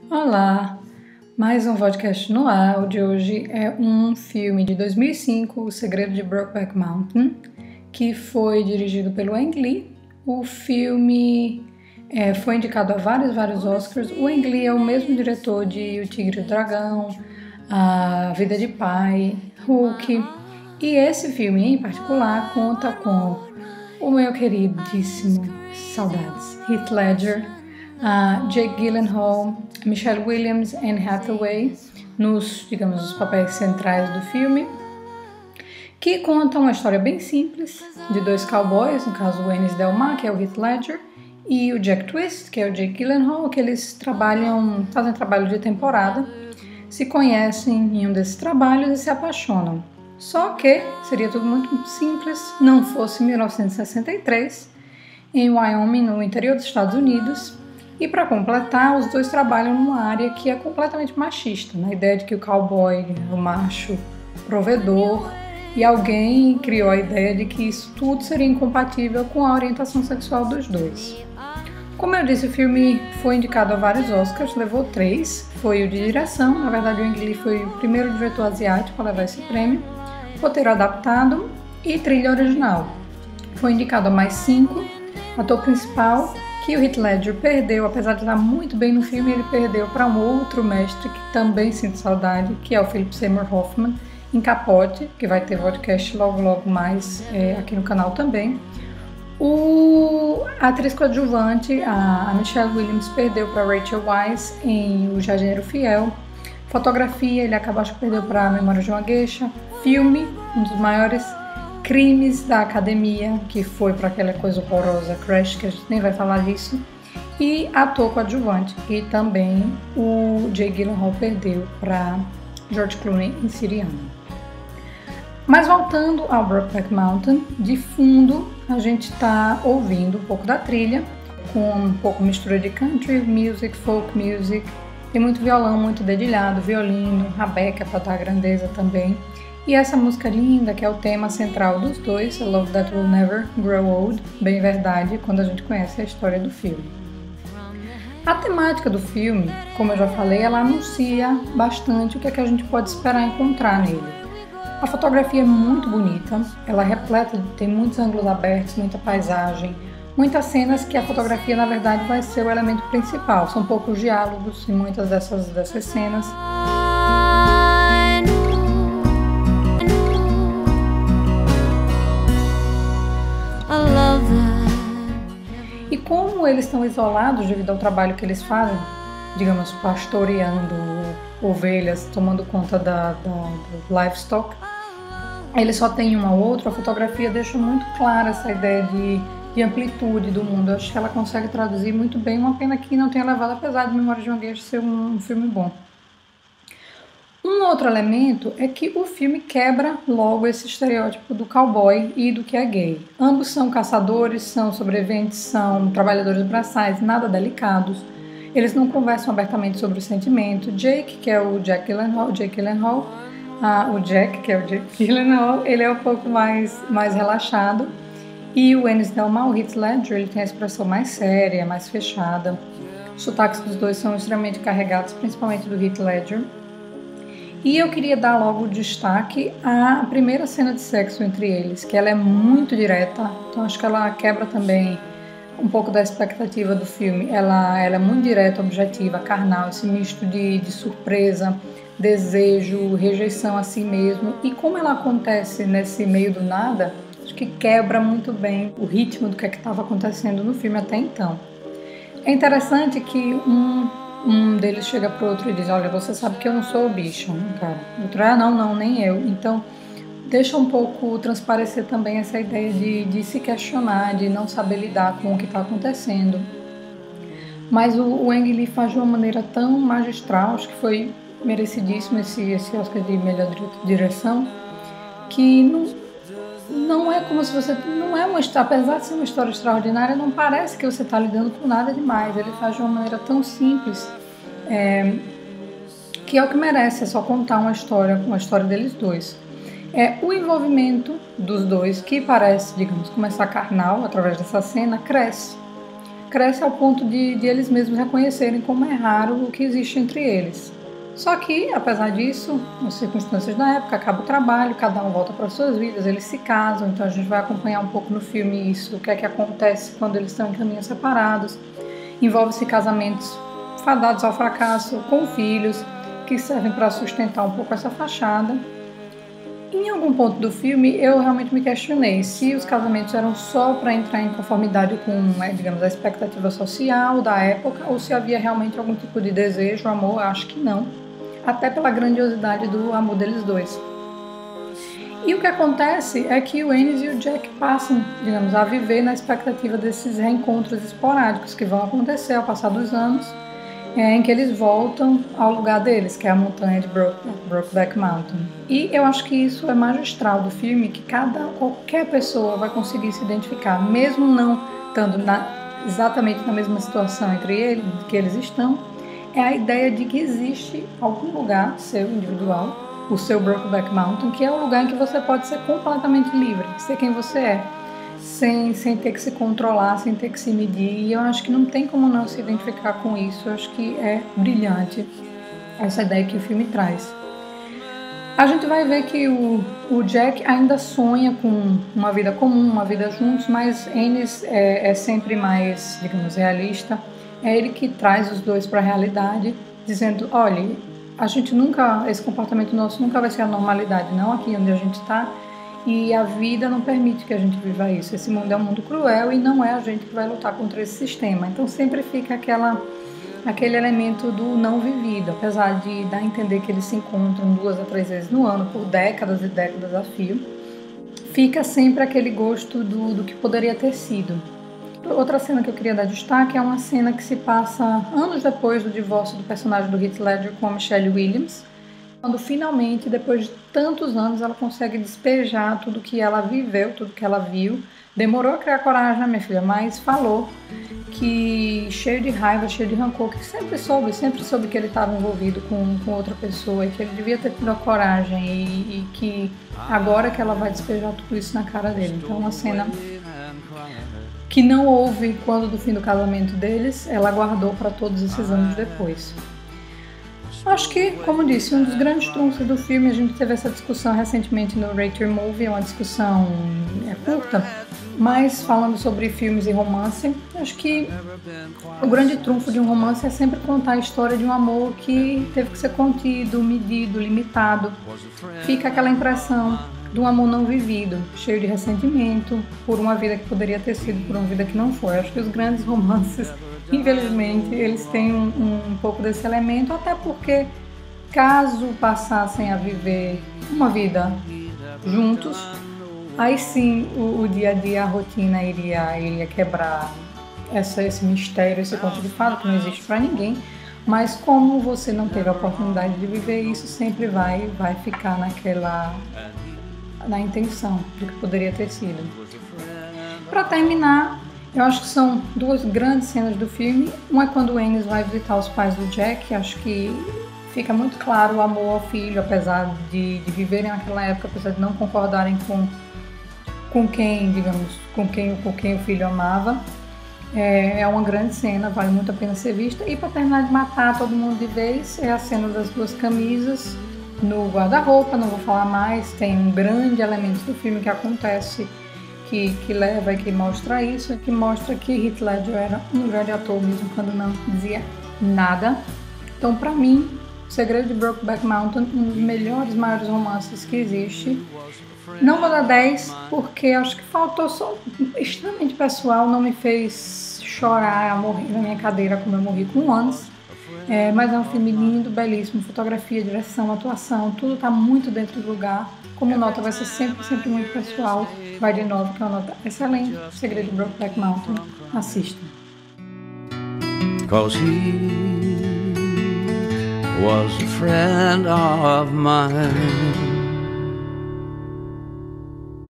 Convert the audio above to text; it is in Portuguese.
Olá, mais um podcast no ar. O de hoje é um filme de 2005, O Segredo de Brokeback Mountain, que foi dirigido pelo Ang Lee. O filme foi indicado a vários Oscars. O Ang Lee é o mesmo diretor de O Tigre e o Dragão, A Vida de Pai, Hulk. E esse filme em particular conta com o meu queridíssimo, saudades, Heath Ledger, Jake Gyllenhaal, Michelle Williams e Anne Hathaway nos papéis centrais do filme, que conta uma história bem simples de dois cowboys, no caso o Ennis Del Mar, que é o Heath Ledger, e o Jack Twist, que é o Jake Gyllenhaal, que eles fazem trabalho de temporada, se conhecem em um desses trabalhos e se apaixonam. Só que seria tudo muito simples, não fosse 1963, em Wyoming, no interior dos Estados Unidos. E para completar, os dois trabalham numa área que é completamente machista, na ideia de que o cowboy é o macho provedor, e alguém criou a ideia de que isso tudo seria incompatível com a orientação sexual dos dois. Como eu disse, o filme foi indicado a vários Oscars, levou 3, foi o de direção, na verdade o Ang Lee foi o primeiro diretor asiático a levar esse prêmio, roteiro adaptado e trilha original. Foi indicado a mais 5, ator principal, que o Heath Ledger perdeu, apesar de estar muito bem no filme, ele perdeu para um outro mestre que também sinto saudade, que é o Philip Seymour Hoffman, em Capote, que vai ter podcast logo mais aqui no canal também. A atriz coadjuvante, a Michelle Williams, perdeu para Rachel Weisz em O Jardineiro Fiel. Fotografia, ele acabou de perder para Memórias de uma Geisha. Filme, um dos maiores crimes da academia, que foi para aquela coisa horrorosa, Crash, que a gente nem vai falar disso, e ator coadjuvante, e também o Jake Gyllenhaal perdeu para George Clooney em Siriano. Mas voltando ao Brokeback Mountain, de fundo a gente está ouvindo um pouco da trilha, com um pouco mistura de country music, folk music, tem muito violão, muito dedilhado, violino, rabeca para dar grandeza também. E essa música linda, que é o tema central dos dois, A Love That Will Never Grow Old, bem verdade, quando a gente conhece a história do filme. A temática do filme, como eu já falei, ela anuncia bastante o que é que a gente pode esperar encontrar nele. A fotografia é muito bonita, ela é repleta, tem muitos ângulos abertos, muita paisagem, muitas cenas que a fotografia, na verdade, vai ser o elemento principal. São poucos diálogos em muitas dessas cenas. E como eles estão isolados devido ao trabalho que eles fazem, digamos, pastoreando ovelhas, tomando conta do livestock, eles só têm um ao outro, a fotografia deixa muito clara essa ideia de amplitude do mundo. Eu acho que ela consegue traduzir muito bem, uma pena que não tenha levado, apesar de Memórias de uma Geisha ser um filme bom. Um outro elemento é que o filme quebra logo esse estereótipo do cowboy e do que é gay. Ambos são caçadores, são sobreviventes, são trabalhadores braçais, nada delicados. Eles não conversam abertamente sobre o sentimento. Jake, que é o Jack Gyllenhaal, o Jack, que é o Jake Gyllenhaal, ele é um pouco mais relaxado. E o Ennis Del Mar, o Heath Ledger, ele tem a expressão mais séria, mais fechada. Os sotaques dos dois são extremamente carregados, principalmente do Heath Ledger. E eu queria dar logo o destaque à primeira cena de sexo entre eles, que ela é muito direta, então acho que ela quebra também um pouco da expectativa do filme. Ela é muito direta, objetiva, carnal, esse misto de surpresa, desejo, rejeição a si mesmo. E como ela acontece nesse meio do nada, acho que quebra muito bem o ritmo do que estava acontecendo no filme até então. É interessante que um deles chega pro outro e diz: olha, você sabe que eu não sou o bicho, né, cara? O outro, não, nem eu. Então, deixa um pouco transparecer também essa ideia de se questionar, de não saber lidar com o que está acontecendo. Mas o Ang Lee faz de uma maneira tão magistral, acho que foi merecidíssimo esse Oscar de melhor direção, que não é como se você... apesar de ser uma história extraordinária, não parece que você está lidando com nada demais. Ele faz de uma maneira tão simples, que é o que merece, é só contar uma história deles dois. O envolvimento dos dois, que parece, digamos, começar carnal através dessa cena, cresce. cresce ao ponto de eles mesmos reconhecerem como é raro o que existe entre eles. Só que, apesar disso, as circunstâncias da época, acaba o trabalho, cada um volta para suas vidas, eles se casam, então a gente vai acompanhar um pouco no filme isso, o que é que acontece quando eles estão em caminhos separados. Envolve-se casamentos fadados ao fracasso, com filhos, que servem para sustentar um pouco essa fachada. Em algum ponto do filme, eu realmente me questionei se os casamentos eram só para entrar em conformidade com, digamos, a expectativa social da época, ou se havia realmente algum tipo de desejo, amor. Acho que não. Até pela grandiosidade do amor deles dois. E o que acontece é que o Ennis e o Jack passam, digamos, a viver na expectativa desses reencontros esporádicos que vão acontecer ao passar dos anos, em que eles voltam ao lugar deles, que é a montanha de Brokeback Mountain. E eu acho que isso é magistral do filme, que qualquer pessoa vai conseguir se identificar, mesmo não estando exatamente na mesma situação que eles estão. É a ideia de que existe algum lugar seu individual, o seu Brokeback Mountain, que é o lugar em que você pode ser completamente livre, ser quem você é, sem ter que se controlar, sem ter que se medir. E eu acho que não tem como não se identificar com isso. Eu acho que é brilhante essa ideia que o filme traz. A gente vai ver que o Jack ainda sonha com uma vida comum, uma vida juntos, mas Ennis é sempre mais, digamos, realista. É ele que traz os dois para a realidade, dizendo, olha, esse comportamento nosso nunca vai ser a normalidade, não aqui onde a gente está, e a vida não permite que a gente viva isso. Esse mundo é um mundo cruel e não é a gente que vai lutar contra esse sistema. Então sempre fica aquele elemento do não vivido, apesar de dar a entender que eles se encontram 2 a 3 vezes no ano, por décadas e décadas a fio, fica sempre aquele gosto do que poderia ter sido. Outra cena que eu queria dar destaque é uma cena que se passa anos depois do divórcio do personagem do Heath Ledger com a Michelle Williams, quando finalmente, depois de tantos anos, ela consegue despejar tudo que ela viveu, tudo que ela viu. Demorou a criar coragem, né, minha filha? Mas falou que, cheio de raiva, cheio de rancor, que sempre soube que ele estava envolvido com outra pessoa e que ele devia ter tido a coragem e que agora que ela vai despejar tudo isso na cara dele. Então, uma cena que não houve quando do fim do casamento deles, ela guardou para todos esses anos depois. Acho que, como disse, um dos grandes trunfos do filme, a gente teve essa discussão recentemente no Rate Your Movie, é uma discussão curta, mas falando sobre filmes e romance, acho que o grande trunfo de um romance é sempre contar a história de um amor que teve que ser contido, medido, limitado. Fica aquela impressão de um amor não vivido, cheio de ressentimento, por uma vida que poderia ter sido, por uma vida que não foi. Acho que os grandes romances, infelizmente, eles têm um pouco desse elemento, até porque, caso passassem a viver uma vida juntos, aí sim o dia a dia, a rotina iria quebrar esse mistério, esse conto de fada que não existe para ninguém. Mas como você não teve a oportunidade de viver isso, sempre vai ficar na intenção do que poderia ter sido. Para terminar, eu acho que são 2 grandes cenas do filme. Uma é quando o Ennis vai visitar os pais do Jack. Acho que fica muito claro o amor ao filho, apesar de viverem naquela época, apesar de não concordarem com quem o filho amava. É uma grande cena, vale muito a pena ser vista. E para terminar de matar todo mundo de vez, é a cena das 2 camisas no guarda-roupa. Não vou falar mais, tem um grande elemento do filme que acontece que leva e que mostra isso, que mostra que Heath Ledger era um grande ator mesmo quando não dizia nada. Então, para mim, O Segredo de Brokeback Mountain, um dos melhores, maiores romances que existe. Não vou dar 10, porque acho que faltou só extremamente pessoal, não me fez chorar, morrer na minha cadeira como eu morri com Once. Mas é um filme lindo, belíssimo, fotografia, direção, atuação, tudo está muito dentro do lugar. Como nota vai ser sempre muito pessoal, vai de 9, que é uma nota excelente. O Segredo de Brokeback Mountain, assista. 'Cause he was a friend of mine.